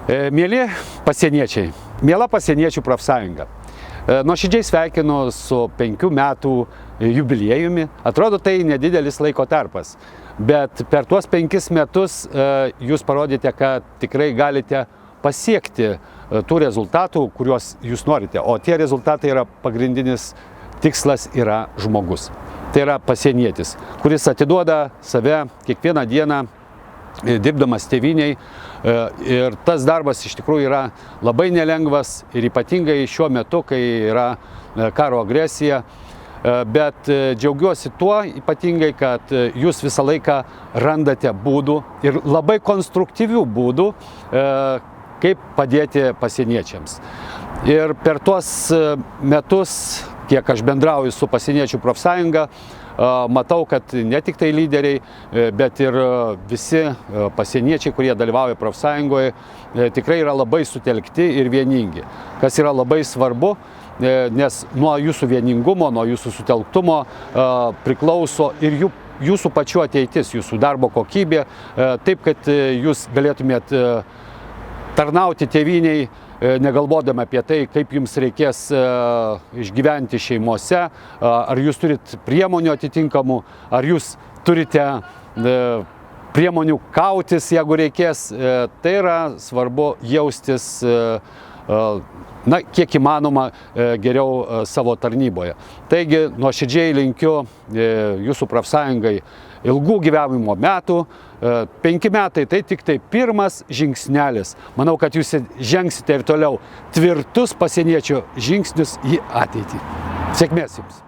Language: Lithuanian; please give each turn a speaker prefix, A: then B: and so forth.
A: Mėly pasieniečiai, miela pasieniečių profsąjunga, nuoširdžiai sveikinu su 5 metų jubiliejumi. Atrodo, tai nedidelis laiko tarpas, bet per tuos 5 metus jūs parodėte, kad tikrai galite pasiekti tų rezultatų, kuriuos jūs norite. O tie rezultatai yra pagrindinis tikslas yra žmogus. Tai yra pasienietis, kuris atiduoda save kiekvieną dieną dirbdamas tėvyniai, ir tas darbas iš tikrųjų yra labai nelengvas ir ypatingai šiuo metu, kai yra karo agresija, bet džiaugiuosi tuo ypatingai, kad jūs visą laiką randate būdų ir labai konstruktyvių būdų, kaip padėti pasieniečiams. Ir per tuos metus, kiek aš bendrauju su pasieniečių profsąjunga, matau, kad ne tik tai lyderiai, bet ir visi pasieniečiai, kurie dalyvauja profsąjungoje, tikrai yra labai sutelkti ir vieningi. Kas yra labai svarbu, nes nuo jūsų vieningumo, nuo jūsų sutelktumo priklauso ir jūsų pačių ateitis, jūsų darbo kokybė, taip, kad jūs galėtumėt tarnauti tėvyniai, negalvodami apie tai, kaip jums reikės išgyventi šeimose, ar jūs turit priemonių atitinkamų, ar jūs turite priemonių kautis, jeigu reikės. Tai yra svarbu jaustis, kiek įmanoma geriau savo tarnyboje. Taigi, nuoširdžiai linkiu jūsų profsąjungai ilgų gyvenimo metų. 5 metai tai tik tai pirmas žingsnelis. Manau, kad jūs žengsite ir toliau tvirtus pasieniečių žingsnius į ateitį. Sėkmės jums!